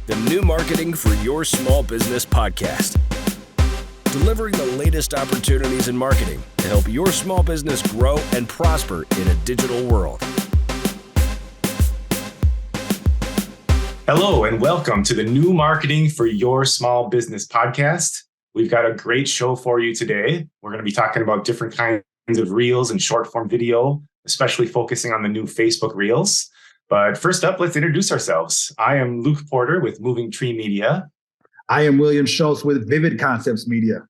the new marketing for your small business podcast. Delivering the latest opportunities in marketing to help your small business grow and prosper in a digital world. Hello, and welcome to the new marketing for your small business podcast. We've got a great show for you today. We're going to be talking about different kinds of reels and short form video, especially focusing on the new Facebook Reels. But first up, let's introduce ourselves. I am Luke Porter with Moving Tree Media. I am William Schultz with Vivid Concepts Media.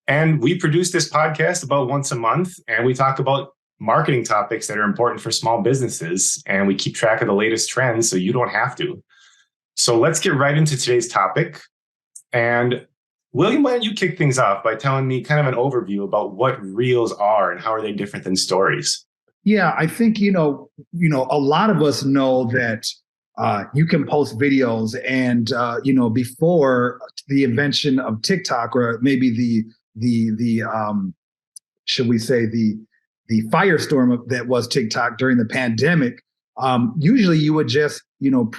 And we produce this podcast about once a month, and we talk about marketing topics that are important for small businesses, and we keep track of the latest trends so you don't have to. So let's get right into today's topic. And William, why don't you kick things off by telling me kind of an overview about what Reels are and how are they different than stories? Yeah, I think, a lot of us know that you can post videos and, before the invention of TikTok, or maybe the firestorm that was TikTok during the pandemic, usually you would just,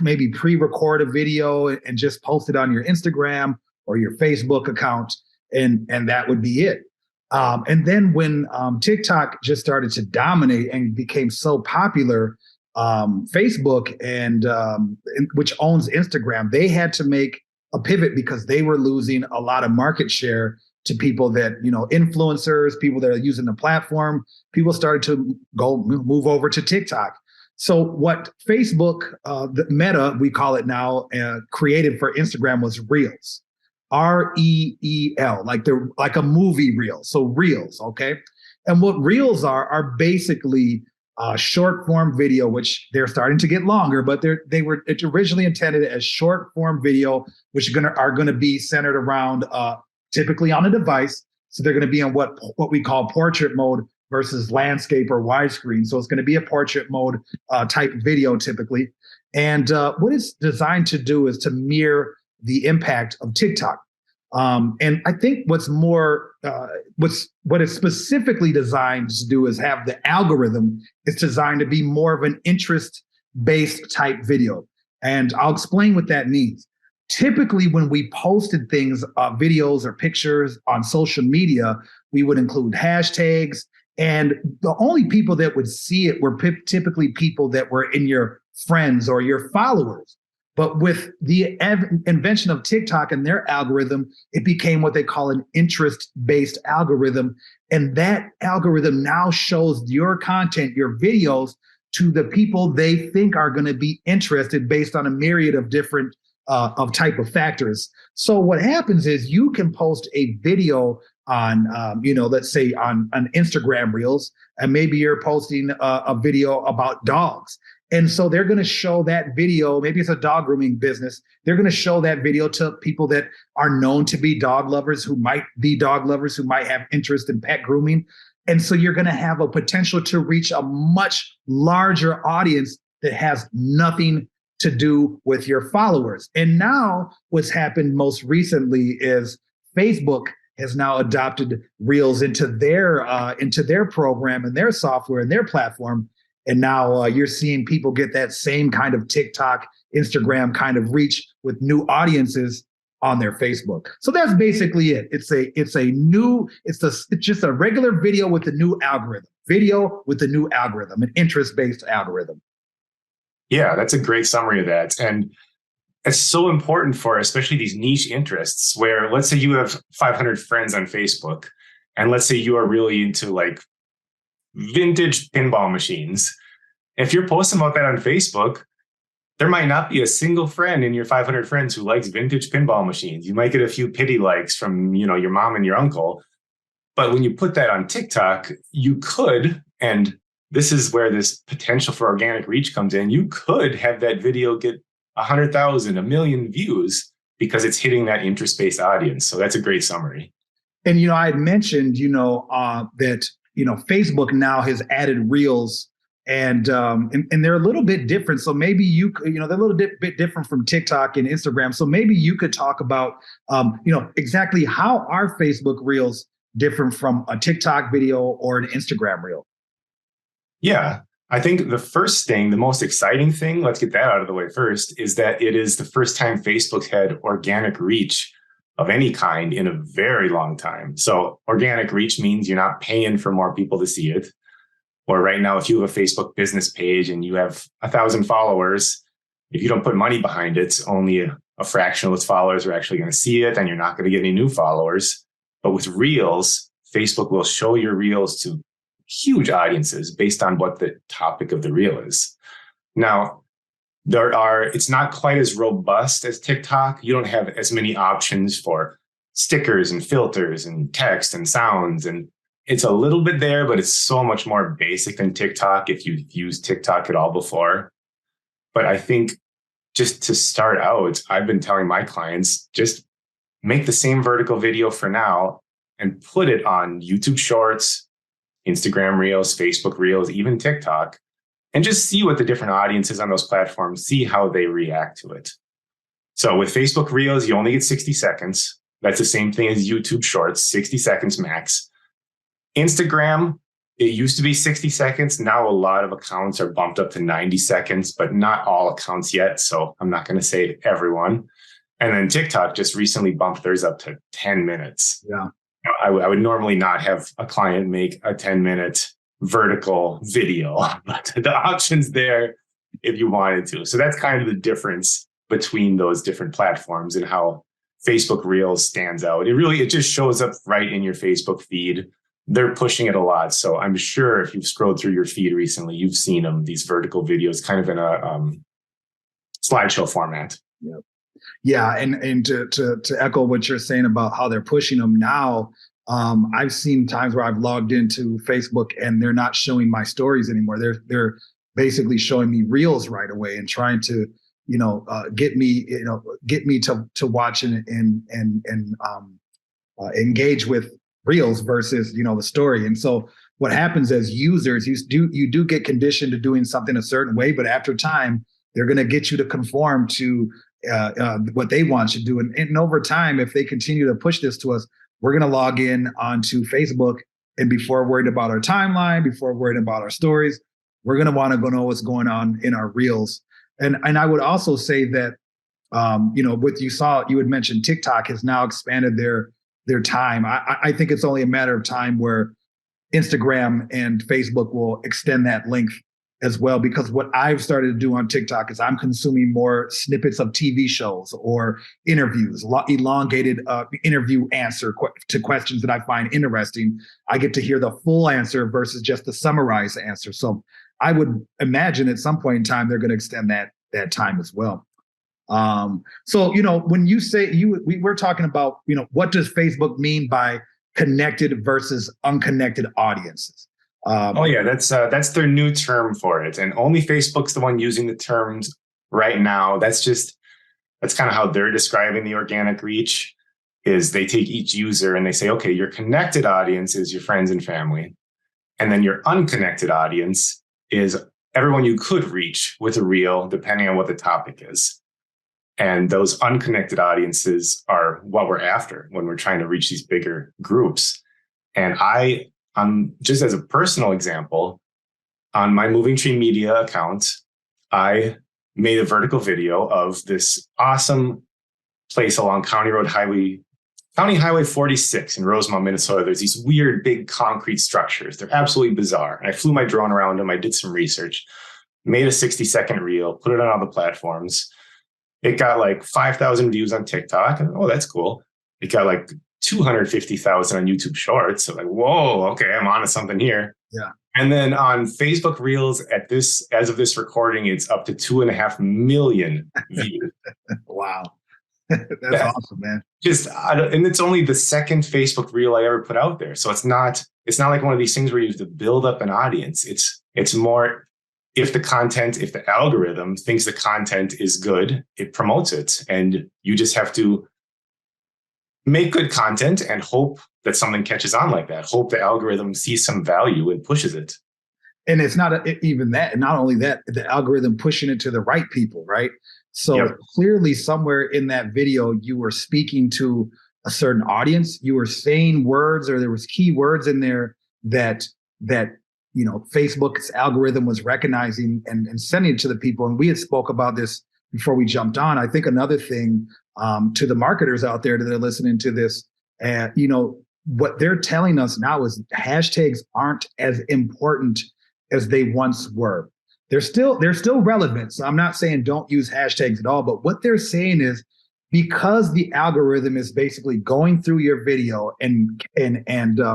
maybe pre-record a video and just post it on your Instagram or your Facebook account, and that would be it. And then when TikTok just started to dominate and became so popular, Facebook and which owns Instagram, they had to make a pivot because they were losing a lot of market share to people that, influencers, people that are using the platform. People started to move over to TikTok. So what Facebook, the Meta, we call it now, created for Instagram was Reels. REEL, like a movie reel. So Reels, okay? And what Reels are basically short form video, which they're starting to get longer, but they were originally intended as short form video, which are gonna be centered around typically on a device. So they're gonna be in what we call portrait mode versus landscape or widescreen. So it's gonna be a portrait mode type video typically. And what it's designed to do is to mirror the impact of TikTok. And I think what it's specifically designed to do is have the algorithm. It's designed to be more of an interest-based type video. And I'll explain what that means. Typically, when we posted things, videos or pictures on social media, we would include hashtags. And the only people that would see it were typically people that were in your friends or your followers. But with the invention of TikTok and their algorithm, it became what they call an interest-based algorithm. And that algorithm now shows your content, your videos, to the people they think are going to be interested based on a myriad of different type of factors. So what happens is you can post a video on, let's say on Instagram Reels, and maybe you're posting a video about dogs. And so they're going to show that video, maybe it's a dog grooming business. They're going to show that video to people that are known to be dog lovers, who might have interest in pet grooming. And so you're going to have a potential to reach a much larger audience that has nothing to do with your followers. And now what's happened most recently is Facebook has now adopted Reels into their program and their software and their platform. And now you're seeing people get that same kind of TikTok, Instagram kind of reach with new audiences on their Facebook. So that's basically it. It's just a regular video with a new algorithm. Video with a new algorithm, an interest-based algorithm. Yeah, that's a great summary of that. And it's so important for especially these niche interests where, let's say you have 500 friends on Facebook, and let's say you are really into like vintage pinball machines. If you're posting about that on Facebook, there might not be a single friend in your 500 friends who likes vintage pinball machines. You might get a few pity likes from, your mom and your uncle. But when you put that on TikTok, you could, and this is where this potential for organic reach comes in, you could have that video get 100,000, 1 million views because it's hitting that interest-based audience. So that's a great summary. And, I had mentioned, that Facebook now has added Reels, and they're a little bit different. So maybe they're a little bit different from TikTok and Instagram. So maybe you could talk about, exactly how are Facebook Reels different from a TikTok video or an Instagram Reel? Yeah. I think the first thing, the most exciting thing, let's get that out of the way first, is that it is the first time Facebook had organic reach of any kind in a very long time. So organic reach means you're not paying for more people to see it. Or right now, if you have a Facebook business page and you have 1,000 followers, if you don't put money behind it, only a fraction of those followers are actually going to see it, and you're not going to get any new followers. But with Reels, Facebook will show your Reels to huge audiences based on what the topic of the reel is. Now, it's not quite as robust as TikTok. You don't have as many options for stickers and filters and text and sounds. And it's a little bit there, but it's so much more basic than TikTok if you've used TikTok at all before. But I think just to start out, I've been telling my clients, just make the same vertical video for now and put it on YouTube Shorts, Instagram Reels, Facebook Reels, even TikTok, and just see what the different audiences on those platforms, see how they react to it. So with Facebook Reels, you only get 60 seconds. That's the same thing as YouTube Shorts, 60 seconds max. Instagram, it used to be 60 seconds. Now a lot of accounts are bumped up to 90 seconds, but not all accounts yet. So I'm not going to say everyone. And then TikTok just recently bumped theirs up to 10 minutes. Yeah. I would normally not have a client make a 10-minute vertical video, but the option's there if you wanted to. So that's kind of the difference between those different platforms and how Facebook Reels stands out. It just shows up right in your Facebook feed. They're pushing it a lot. So I'm sure if you've scrolled through your feed recently, you've seen them, these vertical videos kind of in a slideshow format. Yep. Yeah, and to echo what you're saying about how they're pushing them now, I've seen times where I've logged into Facebook and they're not showing my stories anymore. They're basically showing me Reels right away and trying to get me to watch and engage with Reels versus the story. And so what happens as users, you do get conditioned to doing something a certain way, but after time they're going to get you to conform to what they want you to do. And over time, if they continue to push this to us, we're going to log in onto Facebook. And before worried about our timeline, before worried about our stories, we're going to want to go know what's going on in our Reels. And I would also say that, you had mentioned TikTok has now expanded their time. I think it's only a matter of time where Instagram and Facebook will extend that length as well, because what I've started to do on TikTok is I'm consuming more snippets of TV shows or interviews, elongated interview answer to questions that I find interesting. I get to hear the full answer versus just the summarized answer. So I would imagine at some point in time, they're going to extend that time as well. So, when you say we're talking about, what does Facebook mean by connected versus unconnected audiences? That's their new term for it. And only Facebook's the one using the terms right now. That's kind of how they're describing the organic reach, is they take each user and they say, okay, your connected audience is your friends and family. And then your unconnected audience is everyone you could reach with a reel, depending on what the topic is. And those unconnected audiences are what we're after when we're trying to reach these bigger groups. And just as a personal example, on my Moving Tree Media account, I made a vertical video of this awesome place along County Highway 46 in Rosemont, Minnesota. There's these weird big concrete structures. They're absolutely bizarre. And I flew my drone around them. I did some research, made a 60-second reel, put it on all the platforms. It got like 5,000 views on TikTok. And, that's cool. It got like 250,000 on YouTube Shorts. So like, whoa, okay, I'm onto something here. Yeah. And then on Facebook Reels, as of this recording, it's up to 2.5 million views. Wow. That's awesome, man. And it's only the second Facebook Reel I ever put out there. So it's not like one of these things where you have to build up an audience. It's more, if the algorithm thinks the content is good, it promotes it. And you just have to make good content and hope that something catches on like that. Hope the algorithm sees some value and pushes it. And it's not even that. And not only that, the algorithm pushing it to the right people, right? So Clearly somewhere in that video, you were speaking to a certain audience. You were saying words, or there was key words in there that Facebook's algorithm was recognizing and sending it to the people. And we had spoke about this before we jumped on. I think another thing to the marketers out there that are listening to this, what they're telling us now is hashtags aren't as important as they once were. They're still relevant. So I'm not saying don't use hashtags at all, but what they're saying is because the algorithm is basically going through your video and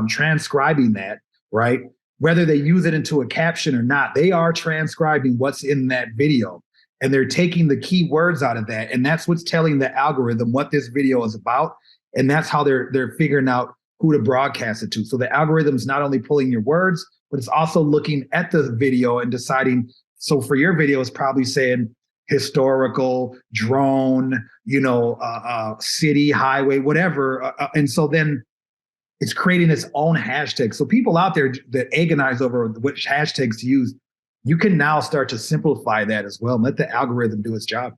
transcribing that, right? Whether they use it into a caption or not, they are transcribing what's in that video. And they're taking the key words out of that. And that's what's telling the algorithm what this video is about. And that's how they're figuring out who to broadcast it to. So the algorithm's not only pulling your words, but it's also looking at the video and deciding. So for your video, it's probably saying historical, drone, city, highway, whatever. And so then it's creating its own hashtag. So people out there that agonize over which hashtags to use, you can now start to simplify that as well and let the algorithm do its job.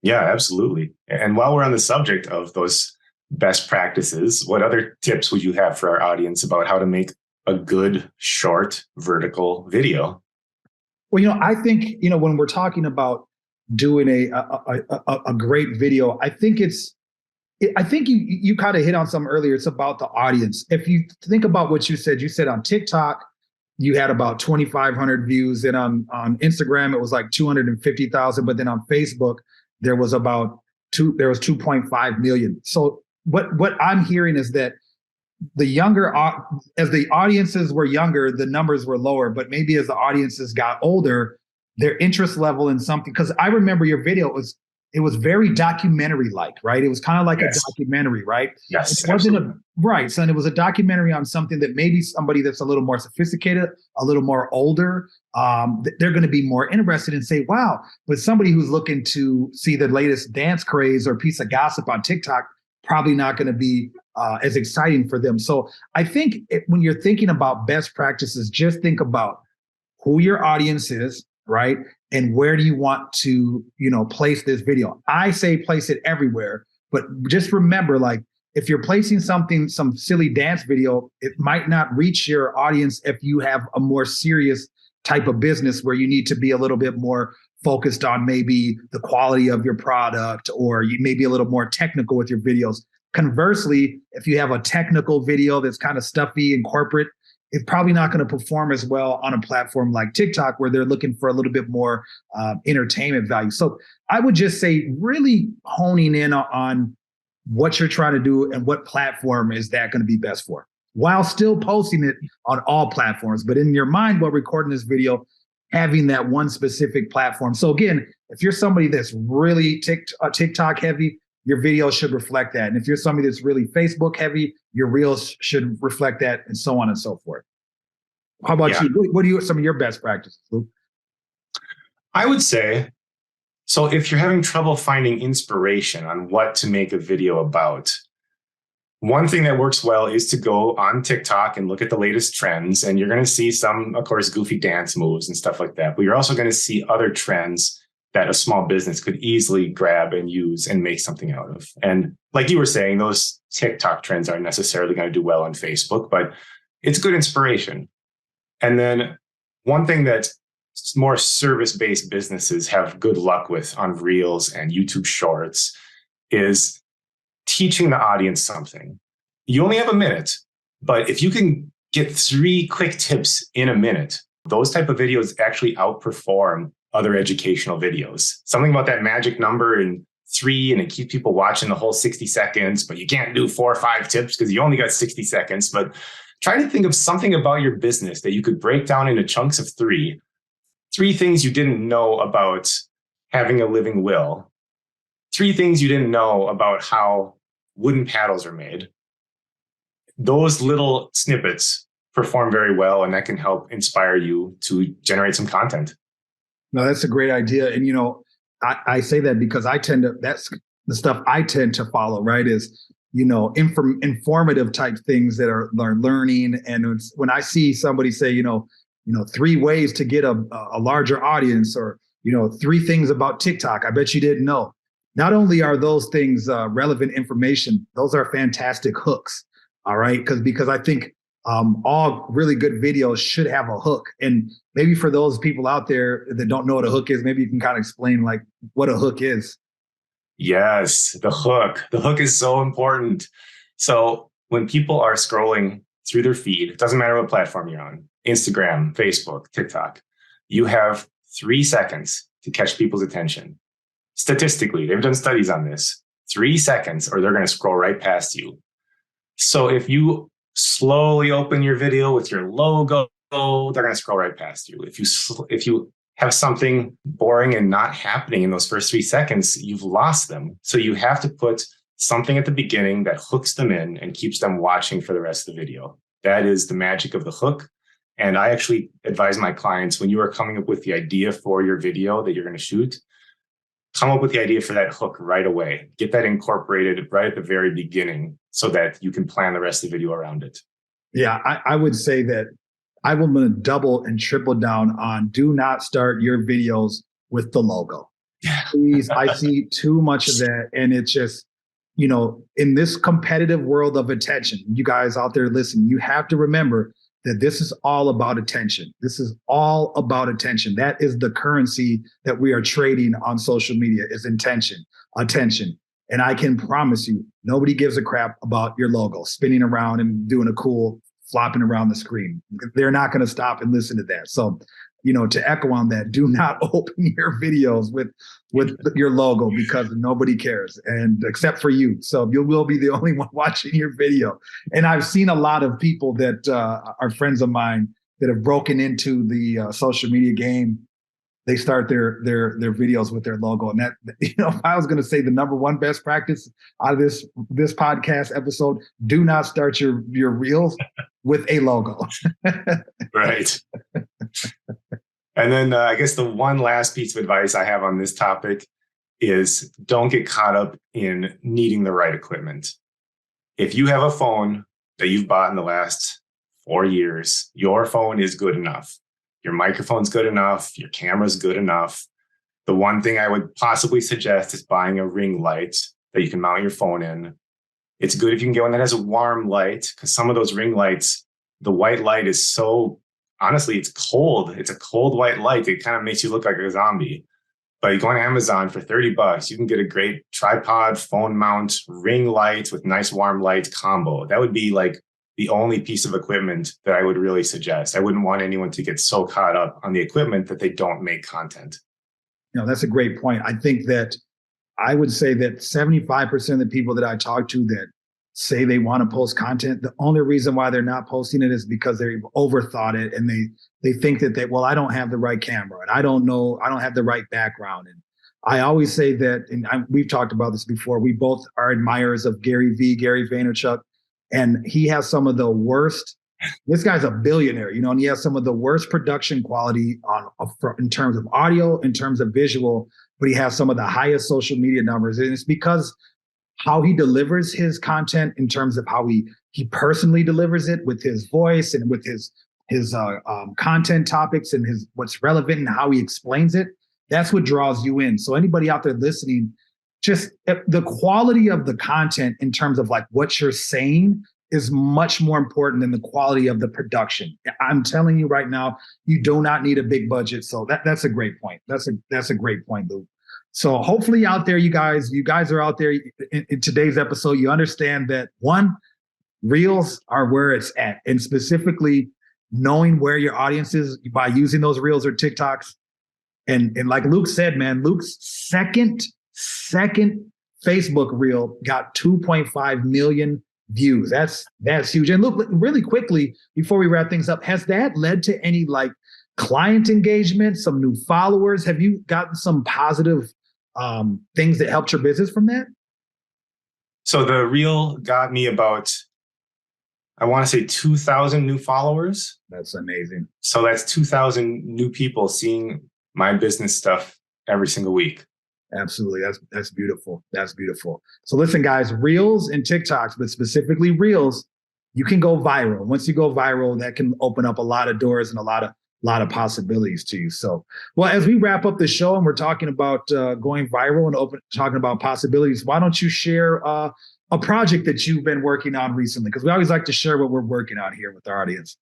Yeah, absolutely. And while we're on the subject of those best practices, what other tips would you have for our audience about how to make a good, short, vertical video? Well, I think, when we're talking about doing a great video, I think you kind of hit on something earlier. It's about the audience. If you think about what you said on TikTok, you had about 2,500 views. And on Instagram, it was like 250,000. But then on Facebook, there was 2.5 million. So what I'm hearing is that as the audiences were younger, the numbers were lower, but maybe as the audiences got older, their interest level in something, because I remember your video, it was very documentary-like, right? It was kind of like a documentary, right? Yes, it wasn't right. So it was a documentary on something that maybe somebody that's a little more sophisticated, a little more older, they're going to be more interested and say, wow. But somebody who's looking to see the latest dance craze or piece of gossip on TikTok, probably not going to be as exciting for them. So I think when you're thinking about best practices, just think about who your audience is, right? And where do you want to, place this video? I say place it everywhere, but just remember, like, if you're placing some silly dance video, it might not reach your audience if you have a more serious type of business where you need to be a little bit more focused on maybe the quality of your product, or you may be a little more technical with your videos. Conversely, if you have a technical video that's kind of stuffy and corporate, it's probably not going to perform as well on a platform like TikTok, where they're looking for a little bit more entertainment value. So I would just say really honing in on what you're trying to do and what platform is that going to be best for, while still posting it on all platforms. But in your mind, while recording this video, having that one specific platform. So again, if you're somebody that's really TikTok heavy, your video should reflect that. And if you're somebody that's really Facebook heavy, your reels should reflect that, and so on and so forth. How about you? What are some of your best practices, Luke? I would say, so if you're having trouble finding inspiration on what to make a video about, one thing that works well is to go on TikTok and look at the latest trends. And you're going to see some, of course, goofy dance moves and stuff like that. But you're also going to see other trends that a small business could easily grab and use and make something out of. And like you were saying, those TikTok trends aren't necessarily going to do well on Facebook, but it's good inspiration. And then one thing that more service-based businesses have good luck with on Reels and YouTube Shorts is teaching the audience something. You only have a minute, but if you can get 3 quick tips in a minute, those type of videos actually outperform other educational videos. Something about that magic number in 3, and it keeps people watching the whole 60 seconds, but you can't do 4 or 5 tips because you only got 60 seconds. But try to think of something about your business that you could break down into chunks of 3 things you didn't know about having a living will, 3 things you didn't know about how wooden paddles are made. Those little snippets perform very well, and that can help inspire you to generate some content. No, that's a great idea. And, I say that because that's the stuff I tend to follow, right? Is, informative type things that are learning. And when I see somebody say, 3 ways to get a larger audience, or, 3 things about TikTok I bet you didn't know. Not only are those things relevant information, those are fantastic hooks. All right. Because I think all really good videos should have a hook. And maybe for those people out there that don't know what a hook is, maybe you can kind of explain like what a hook is. Yes, the hook. The hook is so important. So when people are scrolling through their feed, it doesn't matter what platform you're on, Instagram, Facebook, TikTok, you have 3 seconds to catch people's attention. Statistically, they've done studies on this. 3 seconds, or they're going to scroll right past you. So if you slowly open your video with your logo, they're going to scroll right past you. If you have something boring and not happening in those first 3 seconds, you've lost them. So you have to put something at the beginning that hooks them in and keeps them watching for the rest of the video. That is the magic of the hook. And I actually advise my clients, when you are coming up with the idea for your video that you're going to shoot, come up with the idea for that hook right away. Get that incorporated right at the very beginning so that you can plan the rest of the video around it. Yeah, I would say that I will going to double and triple down on do not start your videos with the logo. Please, I see too much of that. And it's just, in this competitive world of attention, you guys out there listening, you have to remember that this is all about attention. This is all about attention. That is the currency that we are trading on social media is attention. And I can promise you, nobody gives a crap about your logo spinning around and doing a cool flopping around the screen. They're not going to stop and listen to that. So, to echo on that, do not open your videos with your logo because nobody cares, and except for you. So you will be the only one watching your video. And I've seen a lot of people that are friends of mine that have broken into the social media game. They start their videos with their logo. And that, if I was going to say the number one best practice out of this podcast episode, do not start your reels with a logo. Right. And then I guess the one last piece of advice I have on this topic is don't get caught up in needing the right equipment. If you have a phone that you've bought in the last 4 years, your phone is good enough. Your microphone's good enough. Your camera's good enough. The one thing I would possibly suggest is buying a ring light that you can mount your phone in. It's good if you can get one that has a warm light, because some of those ring lights, the white light is so, honestly, it's cold. It's a cold white light. It kind of makes you look like a zombie. But you go on Amazon for $30, you can get a great tripod, phone mount, ring light with nice warm light combo. That would be like the only piece of equipment that I would really suggest. I wouldn't want anyone to get so caught up on the equipment that they don't make content. That's a great point. I think that I would say that 75% of the people that I talk to that say they want to post content, the only reason why they're not posting it is because they've overthought it, and they think that I don't have the right camera, and I don't have the right background. And I always say that, and we've talked about this before, we both are admirers of Gary Vaynerchuk, and he has some of the worst, this guy's a billionaire, and he has some of the worst production quality in terms of audio, in terms of visual, but he has some of the highest social media numbers. And it's because how he delivers his content in terms of how he personally delivers it with his voice and with his content topics and what's relevant and how he explains it. That's what draws you in. So anybody out there listening, just the quality of the content in terms of like what you're saying is much more important than the quality of the production. I'm telling you right now, you do not need a big budget. So that's a great point. That's a great point, Lou. So hopefully out there, you guys are out there in today's episode, you understand that one, reels are where it's at. And specifically knowing where your audience is by using those reels or TikToks. And like Luke said, man, Luke's second Facebook reel got 2.5 million views. That's huge. And Luke, really quickly, before we wrap things up, has that led to any like client engagement, some new followers? Have you gotten some positive things that helped your business from that? So the reel got me about, I want to say 2,000 new followers. That's amazing. So that's 2,000 new people seeing my business stuff every single week. Absolutely. That's beautiful. That's beautiful. So listen, guys, reels and TikToks, but specifically reels, you can go viral. Once you go viral, that can open up a lot of doors and a lot of possibilities to you. So, well, as we wrap up the show and we're talking about going viral and talking about possibilities, why don't you share a a project that you've been working on recently, because we always like to share what we're working on here with our audience.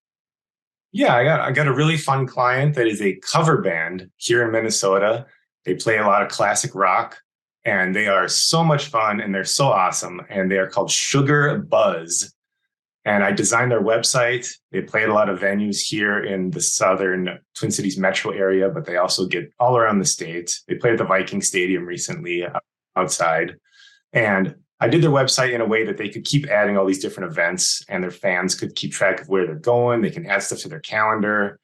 Yeah, I got a really fun client that is a cover band here in Minnesota. They play a lot of classic rock, and they are so much fun, and they're so awesome. And they are called Sugar Buzz. And I designed their website. They play at a lot of venues here in the southern Twin Cities metro area, but they also get all around the state. They played at the Viking Stadium recently outside. And I did their website in a way that they could keep adding all these different events, and their fans could keep track of where they're going. They can add stuff to their calendar.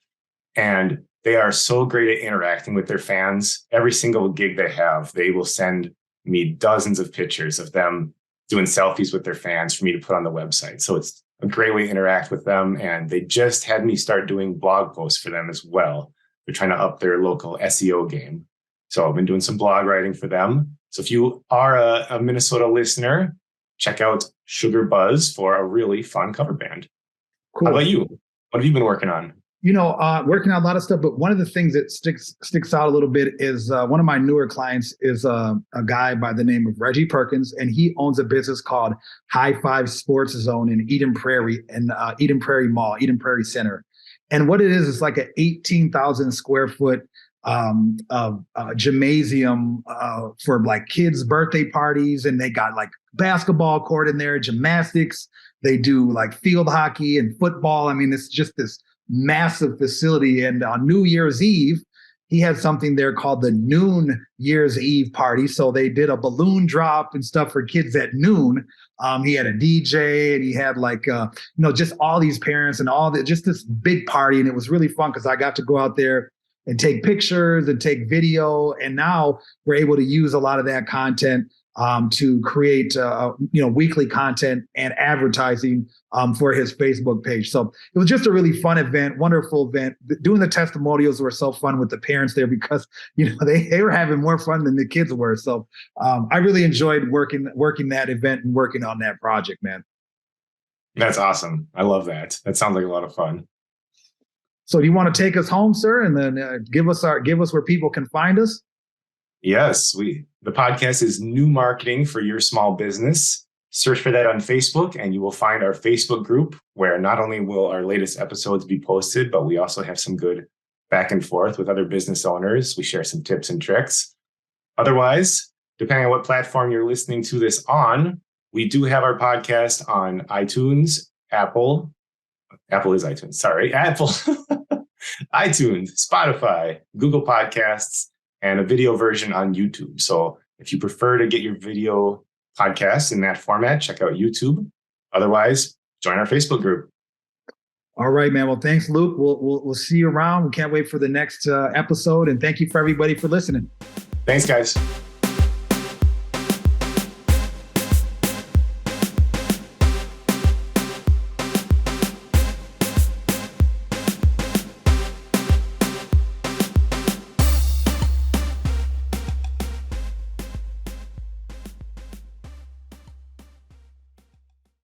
And they are so great at interacting with their fans. Every single gig they have, they will send me dozens of pictures of them doing selfies with their fans for me to put on the website. So it's a great way to interact with them. And they just had me start doing blog posts for them as well. They're trying to up their local SEO game. So I've been doing some blog writing for them. So if you are a Minnesota listener, check out Sugar Buzz for a really fun cover band. Cool. How about you? What have you been working on? Working on a lot of stuff, but one of the things that sticks out a little bit is one of my newer clients is a guy by the name of Reggie Perkins, and he owns a business called High Five Sports Zone in Eden Prairie and Eden Prairie Mall, Eden Prairie Center. And what it is like an 18,000 square foot gymnasium for like kids' birthday parties, and they got like basketball court in there, gymnastics. They do like field hockey and football. I mean, it's just this massive facility. And on New Year's Eve, he had something there called the Noon Year's Eve party. So they did a balloon drop and stuff for kids at noon. He had a DJ, and he had like, just all these parents and just this big party. And it was really fun because I got to go out there and take pictures and take video. And now we're able to use a lot of that content to create, weekly content and advertising for his Facebook page. So it was just a really fun event, wonderful event. Doing the testimonials were so fun with the parents there because, they were having more fun than the kids were. So I really enjoyed working that event and working on that project, man. That's awesome. I love that. That sounds like a lot of fun. So do you want to take us home, sir, and then give us where people can find us? Yes, the podcast is New Marketing for Your Small Business. Search for that on Facebook, and you will find our Facebook group where not only will our latest episodes be posted, but we also have some good back and forth with other business owners. We share some tips and tricks. Otherwise, depending on what platform you're listening to this on, we do have our podcast on iTunes, Apple is iTunes, sorry, Apple, iTunes, Spotify, Google Podcasts, and a video version on YouTube. So if you prefer to get your video podcasts in that format, check out YouTube. Otherwise, join our Facebook group. All right, man. Well, thanks, Luke. We'll see you around. We can't wait for the next episode. And thank you for everybody for listening. Thanks, guys.